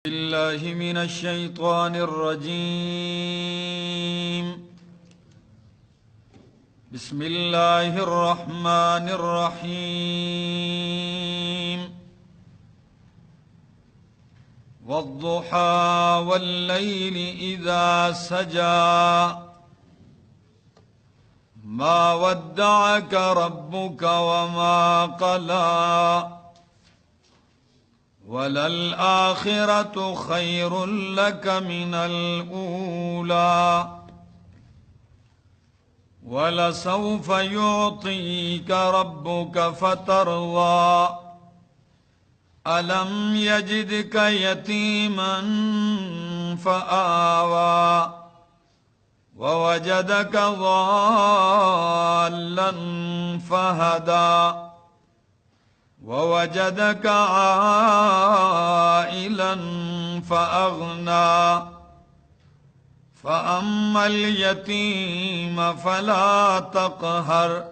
بالله من الشيطان الرجيم. بسم الله الرحمن الرحيم. والضحى والليل إذا سجى ما ودعك ربك وما قلى وللآخرة خير لك من الأولى ولسوف يعطيك ربك فترضى ألم يجدك يتيما فآوى ووجدك ضالا فهدى ووجدك عائلا فأغنى فأما اليتيم فلا تقهر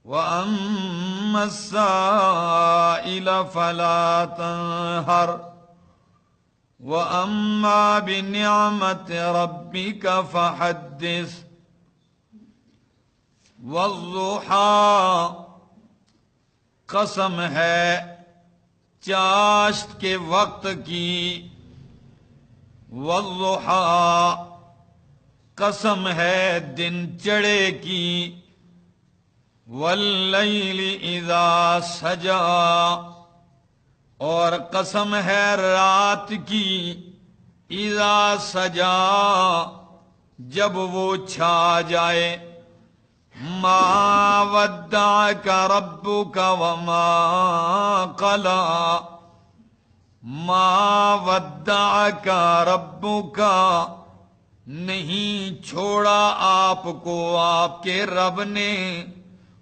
وأما السائل فلا تنهر وأما بنعمة ربك فحدث. والضحى قسم ہے چاشت کے وقت کی. والضحیٰ قسم ہے دن چڑھے کی. واللیل اذا سجا اور قسم ہے رات کی. اذا سجا جب وہ چھا جائے. ما ودعك ربك وما قلى ما ودعك ربك نہیں چھوڑا آپ کو آپ کے رب نے.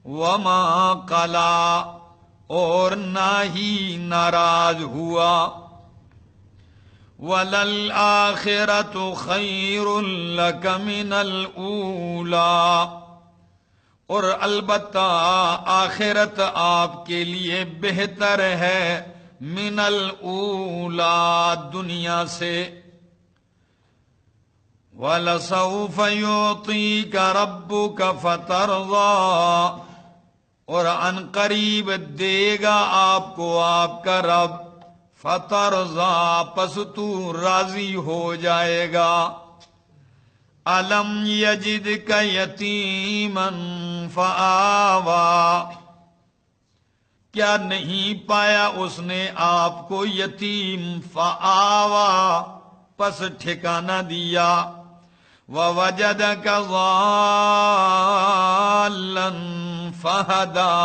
وما قلى اور نہ ہی ناراض ہوا. وللآخرة خير لك من الأولى اور البتہ آخرت آپ کے لیے بہتر ہے من الاولی دنیا سے. وَلَسَوْفَ يُعْطِيكَ رَبُّكَ فَتَرْضَى اور ان قریب دے گا آپ کو آپ کا رب. فَتَرْضَى پس تو راضی ہو جائے گا. الم یجدک یتیما فآوی کیا نہیں پایا اس نے آپ کو یتیم. فآوی پس ٹھکانہ دیا. ووجدک ضالا فہدی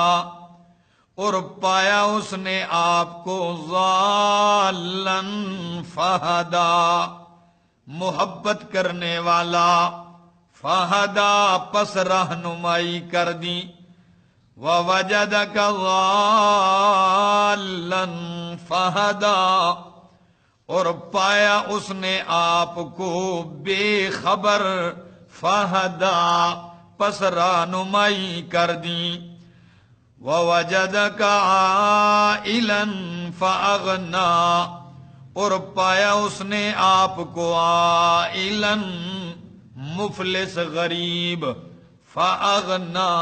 اور پایا اس نے آپ کو ضالا فہدی محبت کرنے والا. فہدا پس رہنمائی کر دی. ووجدک ضالا فہدا اور پایا اس نے آپ کو بے خبر. فہدا پس رہنمائی کر دی. ووجدک عائلا فأغنى اور پایا اس نے آپ کو عائلاً مفلس غریب. فأغنى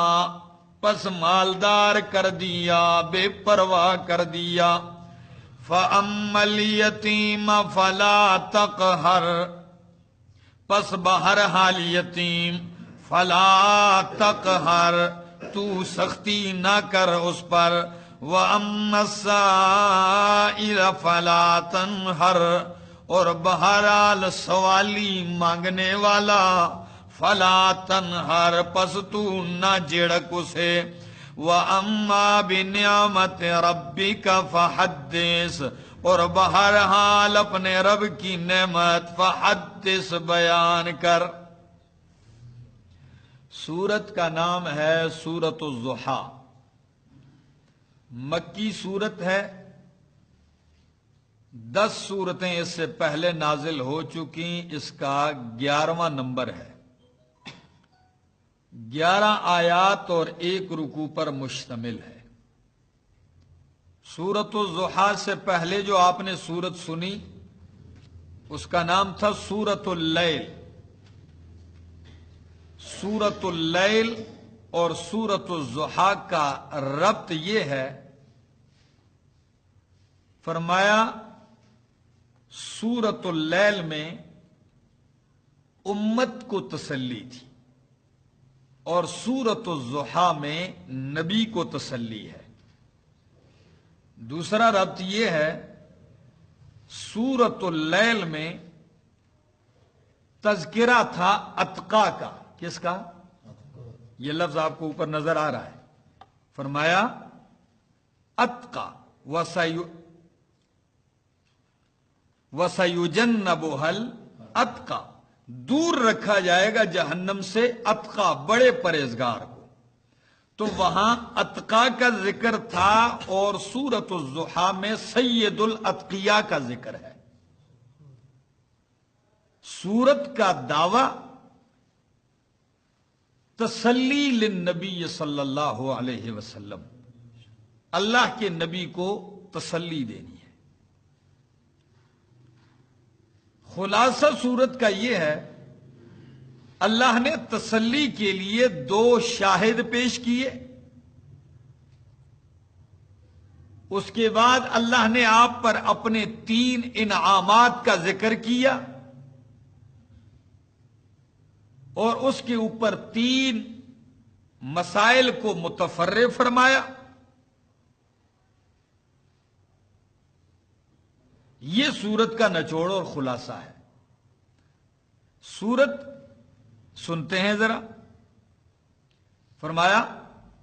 پس مالدار کر دیا بے پرواہ کر دیا. فأما اليتیم فلا تقہر پس بہرحال یتیم. فلا تقہر تو سختی نہ کر اس پر. وَأَمَّا السَّائِلَ فَلَا تَنْهَرْ اور بہرحال سوالی مانگنے والا. فَلَا تَنْهَرْ پس تو نہ جھڑک اسے. وَأَمَّا بِنِعْمَةِ رَبِّكَ فَحَدِّثْ اور بہرحال اپنے رب کی نعمت فحدث بیان کر. سورت کا نام ہے سورۃ الضحیٰ. مکی سورت ہے. 10 سورتیں اس سے پہلے نازل ہو چکی. اس کا 11واں نمبر ہے. 11 آیات اور 1 رکوع پر مشتمل ہے. سورۃ الضحیٰ سے پہلے جو آپ نے سورت سنی اس کا نام تھا سورۃ اللیل۔ سورۃ اللیل اور سورۃ الضحیٰ کا ربط یہ ہے، فرمایا سورۃ اللیل میں امت کو تسلی تھی اور سورۃ الضحیٰ میں نبی کو تسلی ہے۔ دوسرا ربط یہ ہے، سورۃ اللیل میں تذکرہ تھا اتقا کا۔ کس کا؟ یہ لفظ آپ کو اوپر نظر آ رہا ہے، فرمایا اتقا وَسَيُجَنَّبُهَا الْأَتْقَى، دور رکھا جائے گا جہنم سے اتقا، بڑے پرہیزگار کو۔ تو وہاں اتقا کا ذکر تھا اور سورۃ الضحیٰ میں سید الاتقیاء کا ذکر ہے۔ سورت کا دعوی تسلی للنبی صلی اللہ علیہ وسلم، اللہ کے نبی کو تسلی دینی ہے۔ خلاصہ سورت کا یہ ہے، اللہ نے تسلی کے لیے 2 شاہد پیش کیے، اس کے بعد اللہ نے آپ پر اپنے 3 انعامات کا ذکر کیا اور اس کے اوپر 3 مسائل کو متفرع فرمایا۔ یہ سورت کا نچوڑ اور خلاصہ ہے۔ سورت سنتے ہیں ذرا، فرمایا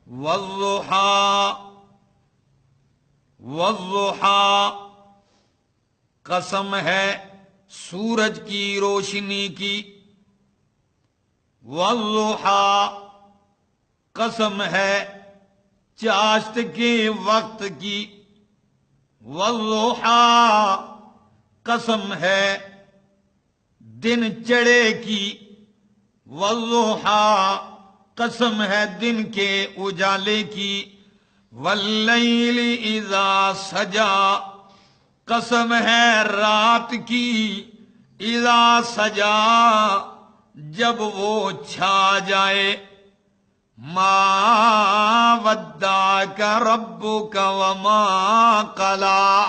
وَالضُّحَىٰ وَالضُّحَىٰ، قسم ہے سورج کی روشنی کی، وَالضُّحَىٰ، قسم ہے چاشت کے وقت کی، وَالضُّحَىٰ، قسم ہے دن چڑھے کی، وَالضُّحَىٰ، قسم ہے دن کے اجالے کی، وَاللَّيْلِ اِذَا سَجَا، قسم ہے رات کی، اِذَا سَجَا، جب وہ چھا جائے، مَا وَدَّعَكَ رَبُّكَ وَمَا قَلَىٰ،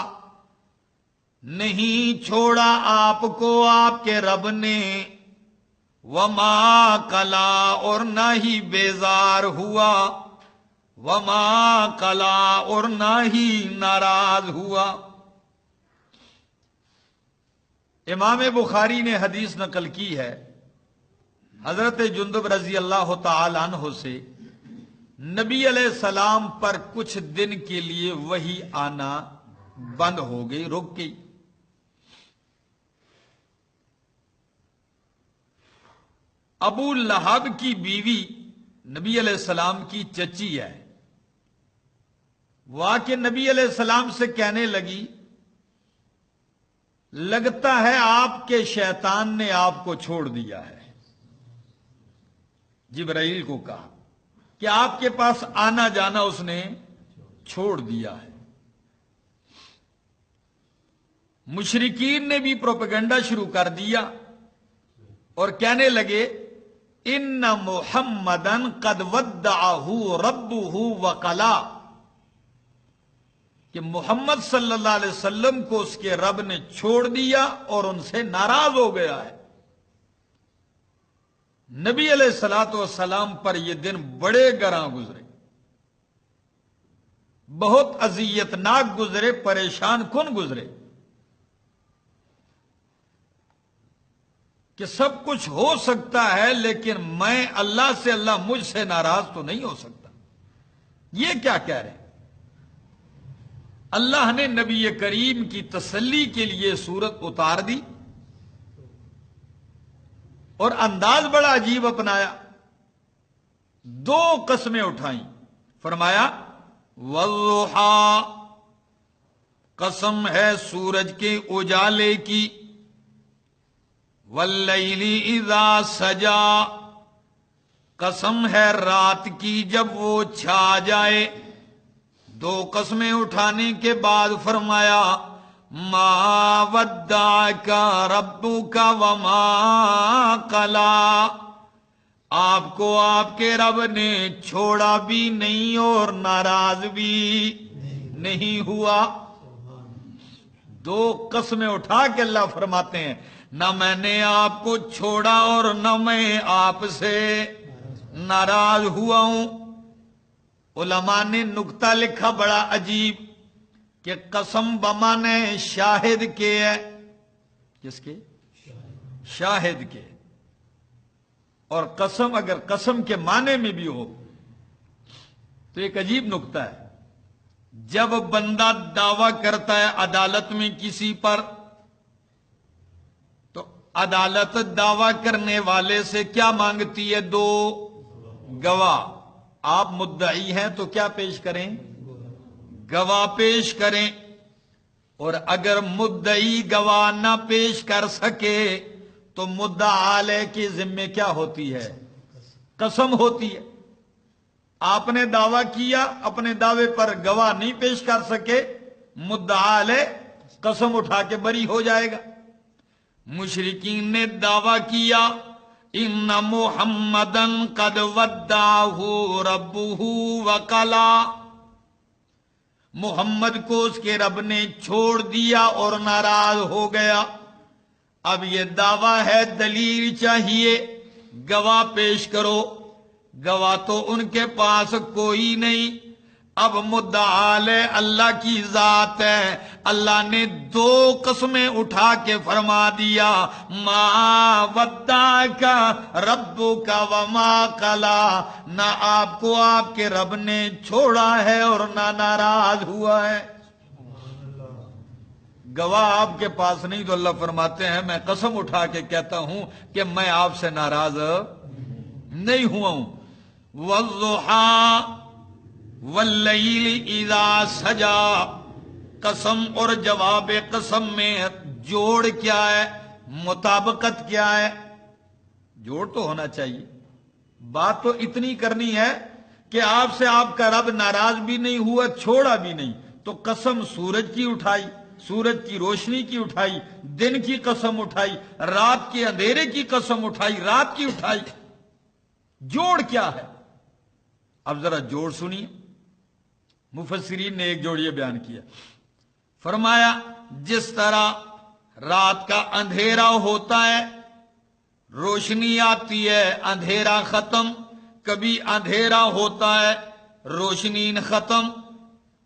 نہیں چھوڑا آپ کو آپ کے رب نے، وَمَا قَلَىٰ، اور نہ ہی بیزار ہوا، وَمَا قَلَىٰ، اور نہ ہی ناراض ہوا۔ امام بخاری نے حدیث نقل کی ہے حضرت جندب رضی اللہ تعالی عنہ سے، نبی علیہ السلام پر کچھ دن کے لیے وحی آنا بند ہو گئی، رک گئی۔ ابو لہب کی بیوی نبی علیہ السلام کی چچی ہے، وہ آ کے نبی علیہ السلام سے کہنے لگی، لگتا ہے آپ کے شیطان نے آپ کو چھوڑ دیا ہے۔ جبرائیل کو کہا کہ آپ کے پاس آنا جانا اس نے چھوڑ دیا ہے۔ مشرکین نے بھی پروپیگنڈا شروع کر دیا اور کہنے لگے، ان محمدن قد ودعہ ربہ وقلا، کہ محمد صلی اللہ علیہ وسلم کو اس کے رب نے چھوڑ دیا اور ان سے ناراض ہو گیا ہے۔ نبی علیہ الصلوۃ والسلام پر یہ دن بڑے گراں گزرے، بہت اذیتناک گزرے، پریشان کن گزرے، کہ سب کچھ ہو سکتا ہے لیکن میں اللہ سے، اللہ مجھ سے ناراض تو نہیں ہو سکتا۔ یہ کیا کہہ رہے ہیں؟ اللہ نے نبی کریم کی تسلی کے لیے سورت اتار دی اور انداز بڑا عجیب اپنایا، 2 قسمیں اٹھائیں، فرمایا والضحیٰ، قسم ہے سورج کے اجالے کی، واللیل اذا سجا، قسم ہے رات کی جب وہ چھا جائے۔ 2 قسمیں اٹھانے کے بعد فرمایا ما ودعک ربک وما قلی، آپ کو آپ کے رب نے چھوڑا بھی نہیں اور ناراض بھی نہیں ہوا۔ دو قسمیں اٹھا کے اللہ فرماتے ہیں، نہ میں نے آپ کو چھوڑا اور نہ میں آپ سے ناراض ہوا ہوں۔ علماء نے نکتہ لکھا بڑا عجیب کہ قسم بمانے شاہد کے ہے، کس کے؟ شاہد کے۔ اور قسم اگر قسم کے معنی میں بھی ہو تو ایک عجیب نکتہ ہے۔ جب بندہ دعویٰ کرتا ہے عدالت میں کسی پر، تو عدالت دعویٰ کرنے والے سے کیا مانگتی ہے؟ دو گواہ۔ آپ مدعی ہیں تو کیا پیش کریں؟ گواہ پیش کریں۔ اور اگر مدعی گواہ نہ پیش کر سکے تو مدعا علیہ کے ذمے کیا ہوتی ہے؟ قسم ہوتی ہے۔ آپ نے دعویٰ کیا، اپنے دعوے پر گواہ نہیں پیش کر سکے، مدعا علیہ قسم اٹھا کے بری ہو جائے گا۔ مشرکین نے دعویٰ کیا ان محمدن قد ودعہ ربہ وقلا، محمد کو اس کے رب نے چھوڑ دیا اور ناراض ہو گیا۔ اب یہ دعویٰ ہے، دلیل چاہیے، گواہ پیش کرو۔ گواہ تو ان کے پاس کوئی نہیں۔ اب مدعا علیہ اللہ کی ذات ہے، اللہ نے دو قسمیں اٹھا کے فرما دیا، ما ودعک ربک وما قلی، نہ آپ کو آپ کے رب نے چھوڑا ہے اور نہ ناراض ہوا ہے۔ گواہ آپ کے پاس نہیں تو اللہ فرماتے ہیں میں قسم اٹھا کے کہتا ہوں کہ میں آپ سے ناراض نہیں ہوا ہوں۔ والضحیٰ واللیل اذا سجا، قسم اور جواب قسم میں جوڑ کیا ہے؟ مطابقت کیا ہے؟ جوڑ تو ہونا چاہیے۔ بات تو اتنی کرنی ہے کہ آپ سے آپ کا رب ناراض بھی نہیں ہوا، چھوڑا بھی نہیں، تو قسم سورج کی اٹھائی، سورج کی روشنی کی اٹھائی، دن کی قسم اٹھائی، رات کے اندھیرے کی قسم اٹھائی، رات کی اٹھائی۔ جوڑ کیا ہے؟ اب ذرا جوڑ سنیے۔ مفسرین نے ایک جوڑ یہ بیان کیا، فرمایا جس طرح رات کا اندھیرا ہوتا ہے، روشنی آتی ہے، اندھیرا ختم، کبھی اندھیرا ہوتا ہے، روشنی ختم،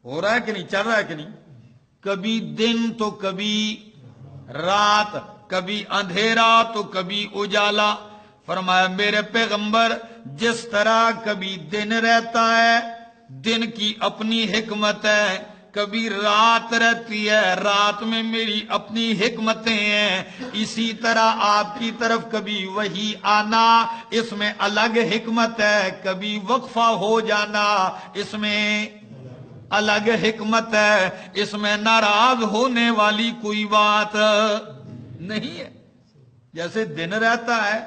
ہو رہا ہے کہ نہیں؟ چل رہا ہے کہ نہیں؟ کبھی دن تو کبھی رات، کبھی اندھیرا تو کبھی اجالا۔ فرمایا میرے پیغمبر جس طرح کبھی دن رہتا ہے، دن کی اپنی حکمت ہے، کبھی رات رہتی ہے، رات میں میری اپنی حکمتیں ہیں، اسی طرح آپ کی طرف کبھی وحی آنا، اس میں الگ حکمت ہے، کبھی وقفہ ہو جانا، اس میں الگ حکمت ہے، اس میں ناراض ہونے والی کوئی بات نہیں ہے۔ جیسے دن رہتا ہے،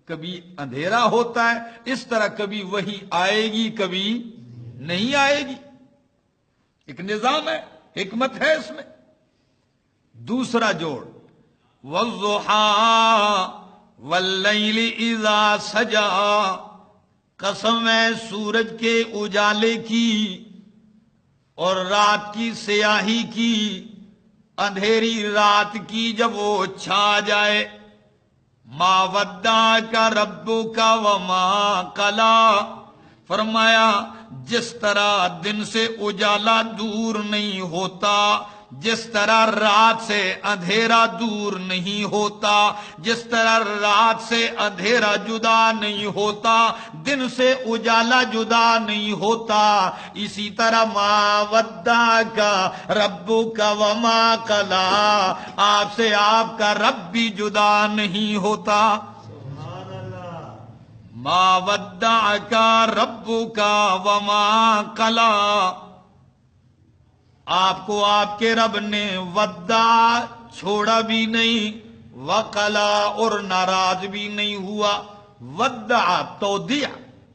کبھی اندھیرا ہوتا ہے، اس طرح کبھی وحی آئے گی، کبھی نہیں آئے گی۔ ایک نظام ہے، حکمت ہے اس میں۔ دوسرا جوڑ، والضحیٰ واللیل اذا سجا، قسم ہے سورج کے اجالے کی اور رات کی سیاہی کی، اندھیری رات کی جب وہ چھا جائے۔ ما ودعک ربک وما قلی، فرمایا جس طرح دن سے اجالا دور نہیں ہوتا، جس طرح رات سے اندھیرا دور نہیں ہوتا، جس طرح رات سے اندھیرا جدا نہیں ہوتا، دن سے اجالا جدا نہیں ہوتا، اسی طرح ما ودعک ربک وما قلی، آپ سے آپ کا رب بھی جدا نہیں ہوتا۔ ما ودعک ربک وما قلی، آپ کو آپ کے رب نے ودع چھوڑا بھی نہیں، وقلا اور ناراض بھی نہیں ہوا۔ ودع تودیع،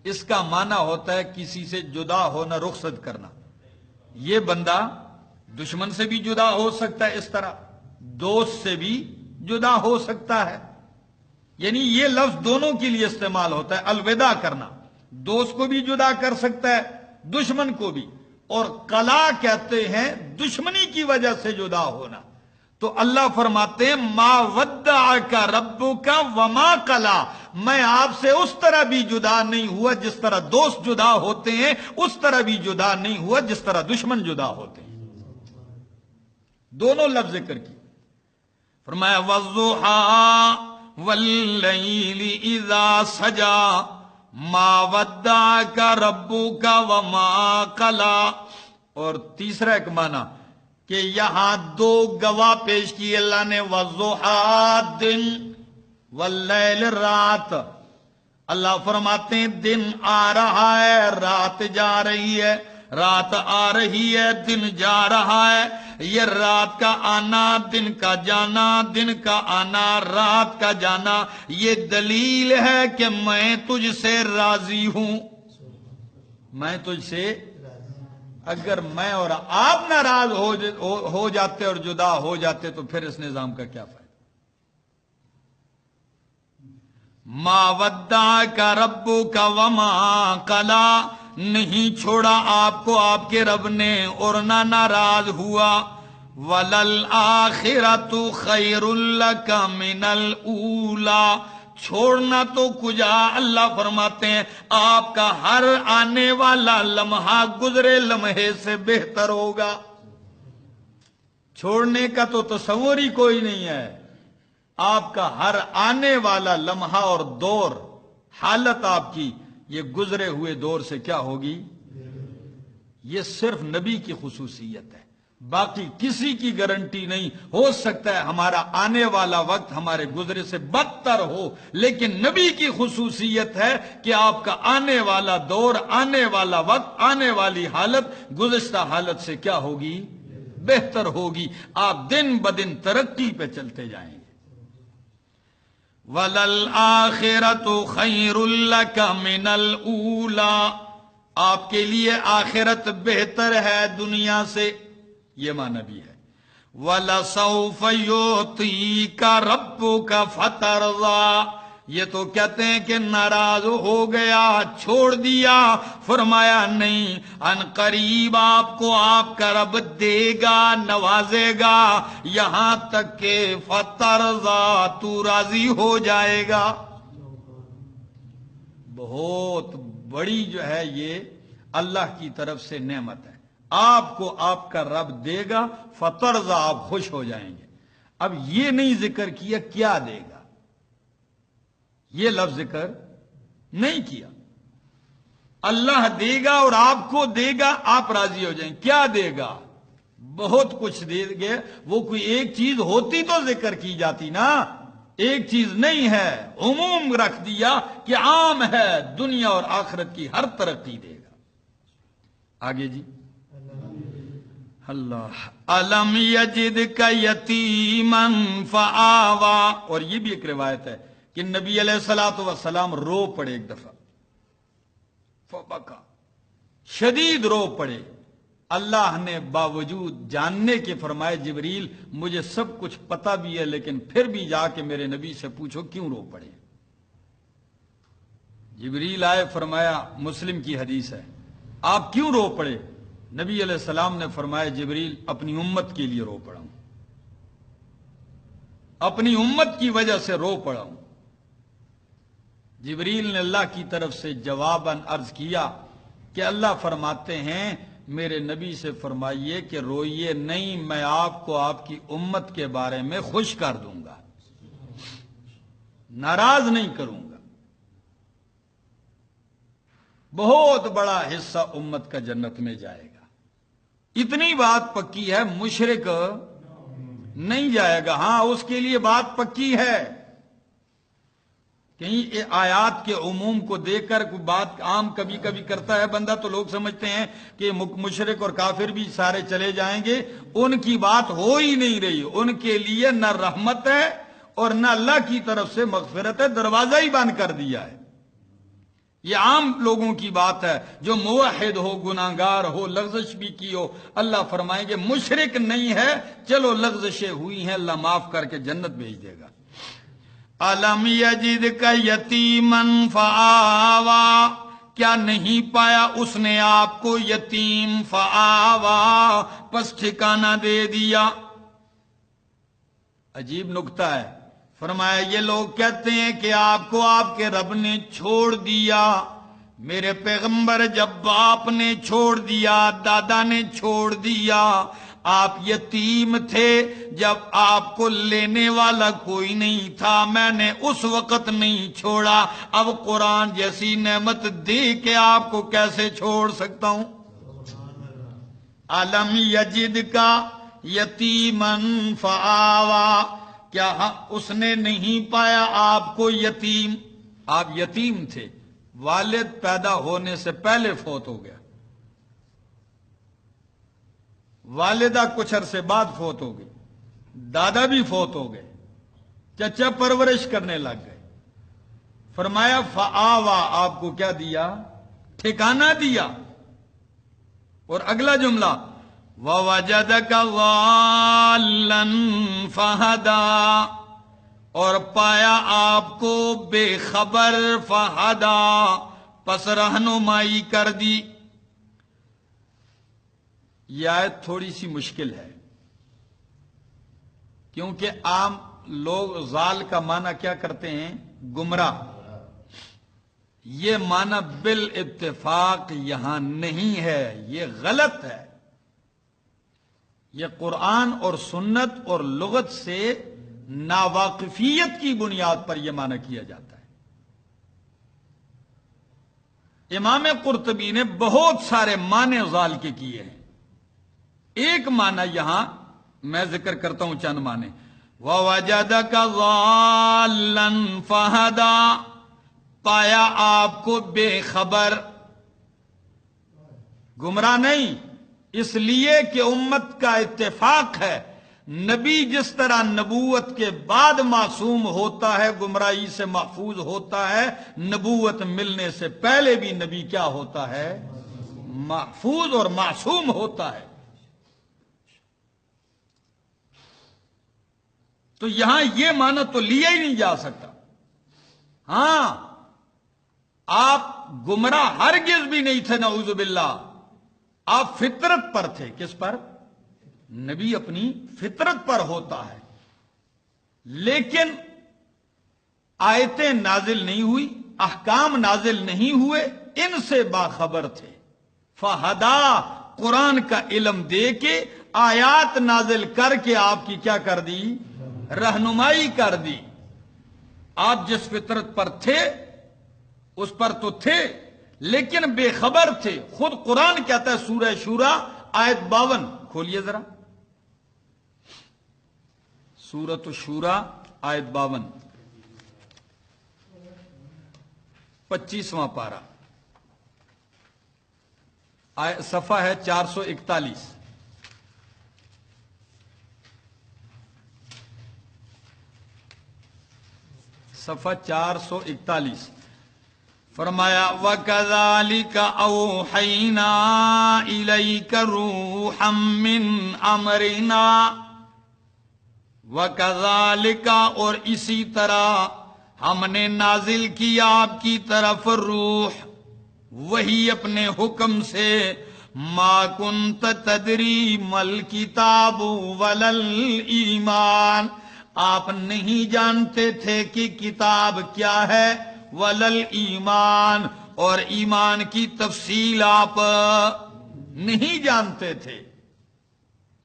اس کا معنی ہوتا ہے کسی سے جدا ہونا، رخصت کرنا۔ یہ بندہ دشمن سے بھی جدا ہو سکتا ہے اس طرح، دوست سے بھی جدا ہو سکتا ہے، یعنی یہ لفظ دونوں کے لیے استعمال ہوتا ہے، الوداع کرنا، دوست کو بھی جدا کر سکتا ہے، دشمن کو بھی، اور قلا کہتے ہیں دشمنی کی وجہ سے جدا ہونا۔ تو اللہ فرماتے ہیں ما ودعک ربک وما قلا، میں آپ سے اس طرح بھی جدا نہیں ہوا جس طرح دوست جدا ہوتے ہیں، اس طرح بھی جدا نہیں ہوا جس طرح دشمن جدا ہوتے ہیں۔ دونوں لفظ ذکر کی، فرمایا والضحی واللیل اذا سجا ما ودعک ربک وما قلا۔ اور تیسرا ایک معنی کہ یہاں دو گواہ پیش کی اللہ نے، والضحی دن، واللیل رات۔ اللہ فرماتے ہیں دن آ رہا ہے، رات جا رہی ہے، رات آ رہی ہے، دن جا رہا ہے۔ یہ رات کا آنا، دن کا جانا، دن کا آنا، رات کا جانا، یہ دلیل ہے کہ میں تجھ سے راضی ہوں، میں تجھ سے، اگر میں اور آپ ناراض ہو جاتے اور جدا ہو جاتے تو پھر اس نظام کا کیا فائدہ؟ ما ودعک ربک وما قلا، نہیں چھوڑا آپ کو آپ کے رب نے اور نہ ناراض ہوا۔ وَلَلْآخِرَةُ خَيْرٌ لَكَ مِنَ الْأُولَى، چھوڑنا تو کجا، اللہ فرماتے ہیں آپ کا ہر آنے والا لمحہ گزرے لمحے سے بہتر ہوگا۔ چھوڑنے کا تو تصور ہی کوئی نہیں ہے، آپ کا ہر آنے والا لمحہ اور دور، حالت آپ کی یہ گزرے ہوئے دور سے کیا ہوگی؟ یہ صرف نبی کی خصوصیت ہے، باقی کسی کی گارنٹی نہیں۔ ہو سکتا ہے ہمارا آنے والا وقت ہمارے گزرے سے بدتر ہو، لیکن نبی کی خصوصیت ہے کہ آپ کا آنے والا دور، آنے والا وقت، آنے والی حالت گزشتہ حالت سے کیا ہوگی؟ بہتر ہوگی۔ آپ دن بدن ترقی پہ چلتے جائیں گے۔ وَلَلْآخِرَةُ خَيْرٌ لَكَ مِنَ الْأُولَى، آپ کے لیے آخرت بہتر ہے دنیا سے، یہ معنی بھی ہے۔ وَلَسَوْفَ يُعْطِيكَ رَبُّكَ فَتَرْضَىٰ، یہ تو کہتے ہیں کہ ناراض ہو گیا، چھوڑ دیا، فرمایا نہیں، ان قریب آپ کو آپ کا رب دے گا، نوازے گا، یہاں تک کہ فترضیٰ، تو راضی ہو جائے گا۔ بہت بڑی جو ہے یہ اللہ کی طرف سے نعمت ہے، آپ کو آپ کا رب دے گا، فترضیٰ، آپ خوش ہو جائیں گے۔ اب یہ نہیں ذکر کیا کیا دے گا، یہ لفظ ذکر نہیں کیا۔ اللہ دے گا اور آپ کو دے گا، آپ راضی ہو جائیں۔ کیا دے گا؟ بہت کچھ دے گے، وہ کوئی ایک چیز ہوتی تو ذکر کی جاتی نا، ایک چیز نہیں ہے، عموم رکھ دیا کہ عام ہے، دنیا اور آخرت کی ہر ترقی دے گا۔ آگے جی، اللہ الم یجدک یتیما فآوی، اور یہ بھی ایک روایت ہے کہ نبی علیہ الصلوۃ والسلام رو پڑے ایک دفعہ، فبکا، شدید رو پڑے۔ اللہ نے باوجود جاننے کے فرمائے جبریل مجھے سب کچھ پتہ بھی ہے، لیکن پھر بھی جا کے میرے نبی سے پوچھو کیوں رو پڑے۔ جبریل آئے، فرمایا، مسلم کی حدیث ہے، آپ کیوں رو پڑے؟ نبی علیہ السلام نے فرمایا جبریل اپنی امت کے لیے رو پڑا ہوں، اپنی امت کی وجہ سے رو پڑا ہوں۔ جبریل نے اللہ کی طرف سے جواباً عرض کیا کہ اللہ فرماتے ہیں میرے نبی سے فرمائیے کہ روئیے نہیں، میں آپ کو آپ کی امت کے بارے میں خوش کر دوں گا، ناراض نہیں کروں گا۔ بہت بڑا حصہ امت کا جنت میں جائے گا، اتنی بات پکی ہے، مشرک نہیں جائے گا۔ ہاں، اس کے لیے بات پکی ہے، کہیں آیات کے عموم کو دیکھ کر کوئی بات عام کبھی کبھی کرتا ہے بندہ تو لوگ سمجھتے ہیں کہ مشرک اور کافر بھی سارے چلے جائیں گے، ان کی بات ہو ہی نہیں رہی۔ ان کے لیے نہ رحمت ہے اور نہ اللہ کی طرف سے مغفرت ہے، دروازہ ہی بند کر دیا ہے۔ یہ عام لوگوں کی بات ہے، جو موحد ہو، گناہگار ہو، لغزش بھی کی ہو، اللہ فرمائیں گے مشرک نہیں ہے، چلو لغزشیں ہوئی ہیں، اللہ معاف کر کے جنت بھیج دے گا۔ الم یجدک یتیما فآوا، کیا نہیں پایا اس نے آپ کو یتیم، فآوا پس ٹھکانہ دے دیا۔ عجیب نکتہ ہے، فرمایا یہ لوگ کہتے ہیں کہ آپ کو آپ کے رب نے چھوڑ دیا۔ میرے پیغمبر جب باپ نے چھوڑ دیا، دادا نے چھوڑ دیا، آپ یتیم تھے، جب آپ کو لینے والا کوئی نہیں تھا، میں نے اس وقت نہیں چھوڑا، اب قرآن جیسی نعمت دے کے آپ کو کیسے چھوڑ سکتا ہوں؟ الم یجد کا یتیمن فآوا، کیا اس نے نہیں پایا آپ کو یتیم؟ آپ یتیم تھے، والد پیدا ہونے سے پہلے فوت ہو گیا، والدہ کچھ عرصے بعد فوت ہو گئی، دادا بھی فوت ہو گئے، چچا پرورش کرنے لگ گئے۔ فرمایا فآوا، آپ کو کیا دیا؟ ٹھکانہ دیا۔ اور اگلا جملہ وَوَجَدَكَ ضَالًّا فَهَدَىٰ، اور پایا آپ کو بے خبر، فَهَدَىٰ پس رہنمائی کر دی۔ یہ آیت تھوڑی سی مشکل ہے، کیونکہ عام لوگ ضال کا معنی کیا کرتے ہیں؟ گمراہ۔ یہ معنی بالاتفاق یہاں نہیں ہے، یہ غلط ہے۔ یہ قرآن اور سنت اور لغت سے ناواقفیت کی بنیاد پر یہ معنی کیا جاتا ہے۔ امام قرطبی نے بہت سارے معنی ضال کے کیے ہیں، ایک معنی یہاں میں ذکر کرتا ہوں، چند معنی۔ وَوَجَدَكَ ضَالًّا فَهَدَىٰ، پایا آپ کو بے خبر، گمراہ نہیں، اس لیے کہ امت کا اتفاق ہے، نبی جس طرح نبوت کے بعد معصوم ہوتا ہے، گمراہی سے محفوظ ہوتا ہے، نبوت ملنے سے پہلے بھی نبی کیا ہوتا ہے؟ محفوظ اور معصوم ہوتا ہے۔ تو یہاں یہ معنی تو لیا ہی نہیں جا سکتا۔ ہاں، آپ گمراہ ہرگز بھی نہیں تھے، نعوذ باللہ، آپ فطرت پر تھے۔ کس پر؟ نبی اپنی فطرت پر ہوتا ہے، لیکن آیتیں نازل نہیں ہوئی، احکام نازل نہیں ہوئے، ان سے باخبر تھے۔ فہدا، قرآن کا علم دے کے، آیات نازل کر کے آپ کی کیا کر دی؟ رہنمائی کر دی۔ آپ جس فطرت پر تھے اس پر تو تھے، لیکن بے خبر تھے۔ خود قرآن کہتا ہے سورہ شورا آیت 52، کھولیے ذرا، سورۃ الشورا آیت 52، 25واں پارہ، صفحہ ہے 441۔ صفحہ 441، فرمایا وَكَذَلِكَ أَوْحَيْنَا إِلَيْكَ رُوحًا مِّنْ أَمْرِنَا، وَكَذَلِكَ اور اسی طرح ہم نے نازل کیا آپ کی طرف روح، وہی اپنے حکم سے، مَا كُنْتَ تَدْرِي مَا الْكِتَابُ وَلَا الْإِيمَانُ، آپ نہیں جانتے تھے کہ کتاب کیا ہے، ولل ایمان، اور ایمان کی تفصیل آپ نہیں جانتے تھے۔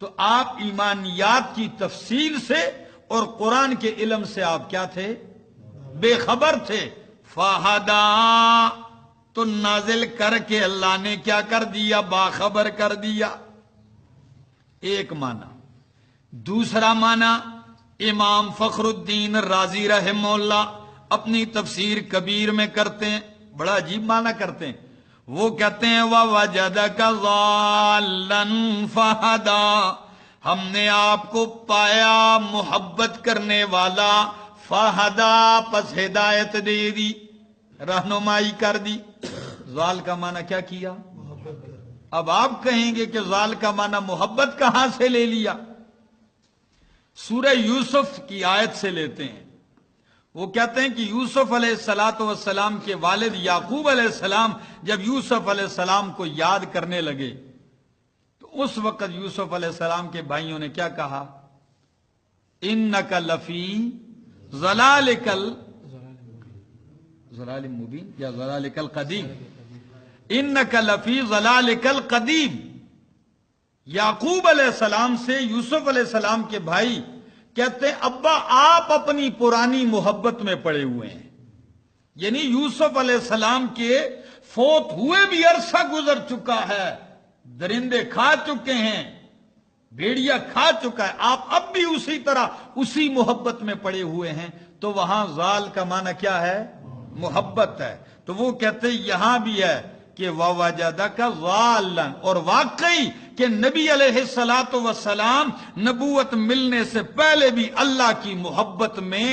تو آپ ایمانیات کی تفصیل سے اور قرآن کے علم سے آپ کیا تھے؟ بے خبر تھے۔ فہدا، تو نازل کر کے اللہ نے کیا کر دیا؟ باخبر کر دیا۔ ایک معنی۔ دوسرا معنی امام فخر الدین رازی رحمہ اللہ اپنی تفسیر کبیر میں کرتے ہیں، بڑا عجیب معنی کرتے ہیں۔ وہ کہتے ہیں وَوَجَدَكَ ضَالًّا فَهَدَىٰ، ہم نے آپ کو پایا محبت کرنے والا، فَهَدَىٰ پس ہدایت دے دی۔ رہنمائی کر دی۔ زال کا معنی کیا کیا؟ اب آپ کہیں گے کہ زال کا معنی محبت کہاں سے لے لیا؟ سورہ یوسف کی آیت سے لیتے ہیں۔ وہ کہتے ہیں کہ یوسف علیہ السلام کے والد یعقوب علیہ السلام جب یوسف علیہ السلام کو یاد کرنے لگے تو اس وقت یوسف علیہ السلام کے بھائیوں نے کیا کہا؟ انک لفی ضلالک ضلال مبین یا ضلالک القدیم، انک لفی ضلالک القدیم۔ یعقوب علیہ السلام سے یوسف علیہ السلام کے بھائی کہتے ہیں ابا آپ اپنی پرانی محبت میں پڑے ہوئے ہیں، یعنی یوسف علیہ السلام کے فوت ہوئے بھی عرصہ گزر چکا ہے، درندے کھا چکے ہیں، بھیڑیا کھا چکا ہے، آپ اب بھی اسی طرح اسی محبت میں پڑے ہوئے ہیں۔ تو وہاں زال کا معنی کیا ہے؟ محبت ہے۔ تو وہ کہتے ہیں یہاں بھی ہے کہ وَوَجَدَكَ ضَالًّا، اور واقعی کہ نبی علیہ السلام نبوت ملنے سے پہلے بھی اللہ کی محبت میں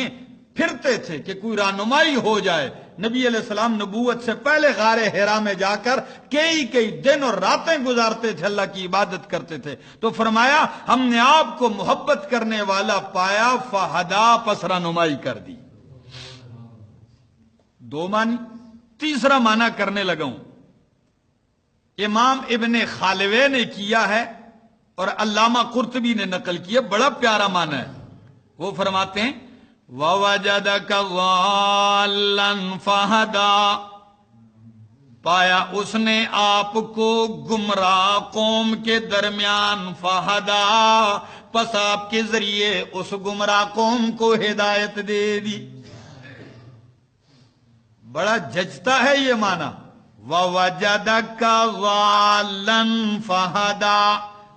پھرتے تھے کہ کوئی رہنمائی ہو جائے۔ نبی علیہ السلام نبوت سے پہلے غار حرا میں جا کر کئی دن اور راتیں گزارتے تھے، اللہ کی عبادت کرتے تھے۔ تو فرمایا ہم نے آپ کو محبت کرنے والا پایا، فہدا، پس رہنمائی کر دی۔ دو معنی، تیسرا معنی کرنے لگا ہوں۔ امام ابن خالوے نے کیا ہے اور علامہ قرطبی نے نقل کیا، بڑا پیارا معنی ہے۔ وہ فرماتے ہیں وَوَجَدَكَ ضَالًّا فَهَدَىٰ، پایا اس نے آپ کو گمراہ قوم کے درمیان، فَهَدَىٰ، پس آپ کے ذریعے اس گمراہ قوم کو ہدایت دے دی۔ بڑا جچتا ہے یہ معنی، وَوَجَدَكَ ضَالًّا فَهَدَىٰ۔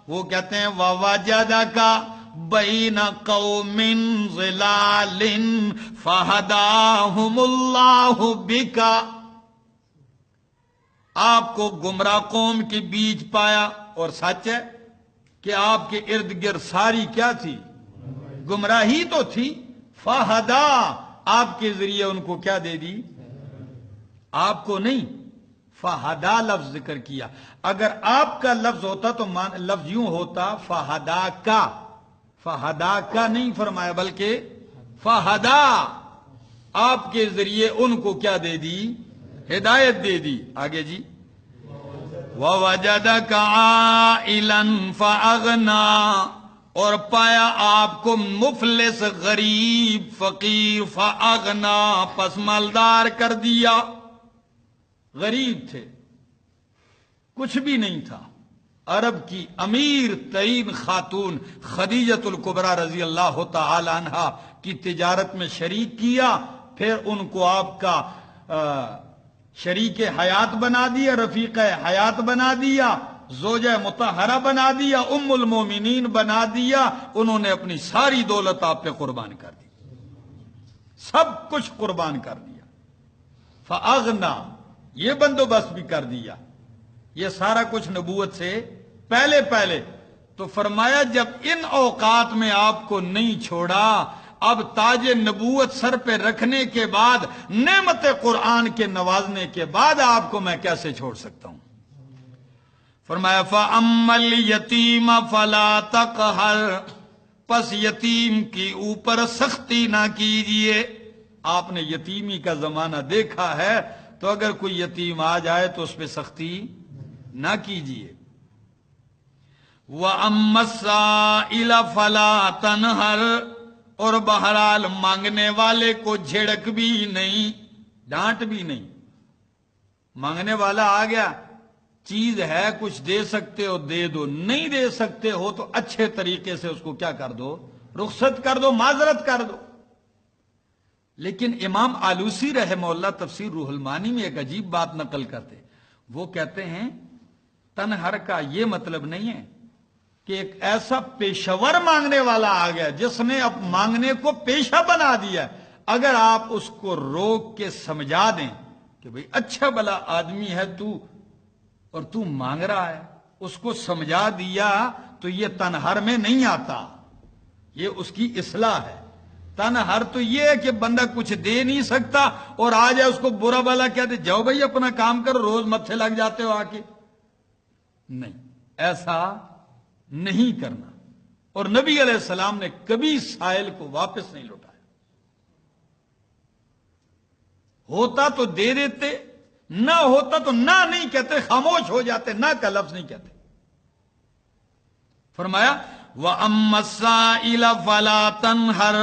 وہ کہتے ہیں وَوَجَدَكَ بَيْنَ قَوْمٍ ظِلَالٍ فَهَدَاهُمُ اللَّهُ بِكَ، آپ کو گمراہ قوم کے بیچ پایا، اور سچ ہے کہ آپ کے ارد گرد ساری کیا تھی؟ گمراہی تو تھی۔ فَهَدَىٰ، آپ کے ذریعے ان کو کیا دے دی؟ آپ کو نہیں، فہدا لفظ ذکر کیا۔ اگر آپ کا لفظ ہوتا تو لفظ یوں ہوتا فہدا کا، فہدا کا نہیں فرمایا بلکہ فہدا، آپ کے ذریعے ان کو کیا دے دی؟ ہدایت دے دی۔ آگے جی، وَوَجَدَكَ عَائِلًا فَأَغْنَىٰ، اور پایا آپ کو مفلس، غریب، فقیر، فَأَغْنَىٰ، پس مالدار کر دیا۔ غریب تھے، کچھ بھی نہیں تھا۔ عرب کی امیر ترین خاتون خدیجۃ الکبریٰ رضی اللہ تعالی عنہا کی تجارت میں شریک کیا، پھر ان کو آپ کا شریک حیات بنا دیا، رفیق حیات بنا دیا، زوجہ مطہرہ بنا دیا، ام المومنین بنا دیا۔ انہوں نے اپنی ساری دولت آپ پہ قربان کر دی، سب کچھ قربان کر دیا۔ فاغنا، یہ بندوبست بھی کر دیا، یہ سارا کچھ نبوت سے پہلے۔ تو فرمایا جب ان اوقات میں آپ کو نہیں چھوڑا، اب تاج نبوت سر پہ رکھنے کے بعد، نعمت قرآن کے نوازنے کے بعد آپ کو میں کیسے چھوڑ سکتا ہوں؟ فرمایا فَأَمَّا الْيَتِيمَ فَلَا تَقْهَرْ، پس یتیم کی اوپر سختی نہ کیجئے۔ آپ نے یتیمی کا زمانہ دیکھا ہے، تو اگر کوئی یتیم آ جائے تو اس پہ سختی نہ کیجئے۔ وَأَمَّا السَّائِلَ فَلَا تَنْهَرْ، اور بہرحال مانگنے والے کو جھڑک بھی نہیں، ڈانٹ بھی نہیں۔ مانگنے والا آ گیا، چیز ہے کچھ دے سکتے ہو دے دو، نہیں دے سکتے ہو تو اچھے طریقے سے اس کو کیا کر دو؟ رخصت کر دو، معذرت کر دو۔ لیکن امام آلوسی رحمہ اللہ تفسیر روح المعانی میں ایک عجیب بات نقل کرتے، وہ کہتے ہیں تنہر کا یہ مطلب نہیں ہے کہ ایک ایسا پیشور مانگنے والا آ گیا جس نے اب مانگنے کو پیشہ بنا دیا۔ اگر آپ اس کو روک کے سمجھا دیں کہ بھئی اچھا بلا آدمی ہے تو، اور تو مانگ رہا ہے، اس کو سمجھا دیا تو یہ تنہر میں نہیں آتا، یہ اس کی اصلاح ہے۔ تنہر تو یہ ہے کہ بندہ کچھ دے نہیں سکتا اور آ جائے اس کو برا بھلا کہتے جاؤ بھائی اپنا کام کرو، روز متھے لگ جاتے ہو آ کے. نہیں، ایسا نہیں کرنا. اور نبی علیہ السلام نے کبھی سائل کو واپس نہیں لوٹایا. ہوتا تو دے دیتے، نہ ہوتا تو نہ نہیں کہتے، خاموش ہو جاتے، نہ کا لفظ نہیں کہتے. فرمایا وَأَمَّا السَّائِلَ فَلَا تَنْهَرْ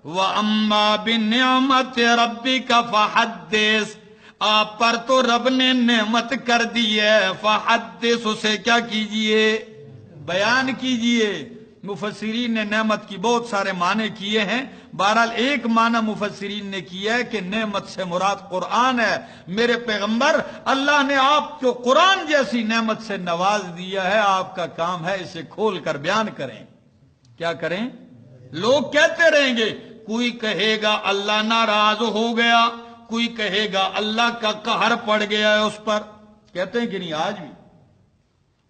وَأَمَّا بِنِعْمَةِ رَبِّكَ فَحَدِّثْ. آپ پر تو رب نے نعمت کر دی ہے، فحدث، اسے کیا کیجئے؟ بیان کیجئے. مفسرین نے نعمت کی بہت سارے معنی کیے ہیں. بہرحال ایک معنی مفسرین نے کیا ہے کہ نعمت سے مراد قرآن ہے. میرے پیغمبر، اللہ نے آپ کو قرآن جیسی نعمت سے نواز دیا ہے، آپ کا کام ہے اسے کھول کر بیان کریں. کیا کریں؟ لوگ کہتے رہیں گے، کوئی کہے گا اللہ ناراض ہو گیا، کوئی کہے گا اللہ کا قہر پڑ گیا ہے اس پر. کہتے ہیں کہ نہیں؟ آج بھی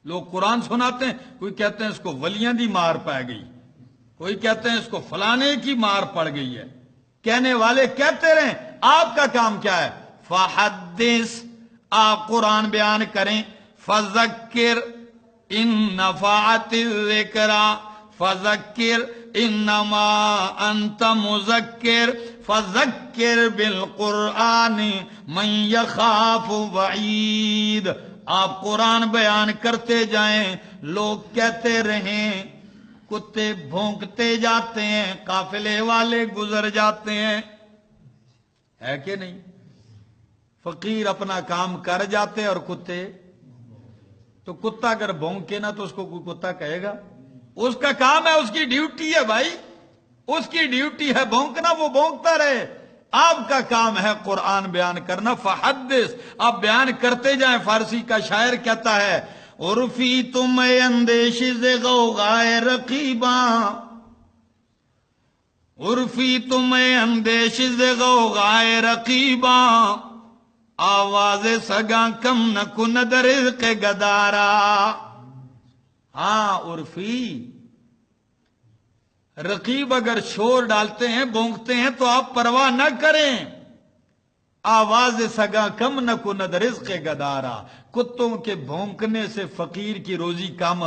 لوگ قرآن سناتے ہیں، کوئی کہتے ہیں اس کو ولیاں دی مار پا گئی، کوئی کہتے ہیں اس کو فلانے کی مار پڑ گئی ہے. کہنے والے کہتے رہیں، آپ کا کام کیا ہے؟ فحدث، آپ قرآن بیان کریں. فذکر ان نفعت الذکرى فذکر انما انت مذکر فذکر بالقرآن من یخاف وعید. آپ قرآن بیان کرتے جائیں، لوگ کہتے رہیں، کتے بھونکتے جاتے ہیں، قافلے والے گزر جاتے ہیں، ہے کہ نہیں؟ فقیر اپنا کام کر جاتے اور کتے تو کتا اگر بھونکے نا تو اس کو کوئی کتا کہے گا؟ اس کا کام ہے، اس کی ڈیوٹی ہے بھائی، اس کی ڈیوٹی ہے بھونکنا، وہ بھونکتا رہے. آپ کا کام ہے قرآن بیان کرنا. فحدث، آپ بیان کرتے جائیں. فارسی کا شاعر کہتا ہے، عرفی تم اندیش ز غوغائے رقیباں، عرفی تم اندیش ز غوغائے رقیباں، آواز سگاں کم نہ کند رزق گدارا. ہاں عرفی، رقیب اگر شور ڈالتے ہیں، بونکتے ہیں تو آپ پرواہ نہ کریں. آواز سگا کم نہ کند رزق گدارا، کتوں کے بھونکنے سے فقیر کی روزی کم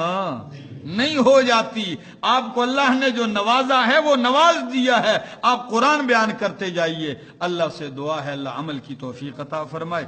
نہیں ہو جاتی. آپ کو اللہ نے جو نوازا ہے وہ نواز دیا ہے. آپ قرآن بیان کرتے جائیے. اللہ سے دعا ہے اللہ عمل کی توفیق عطا فرمائے.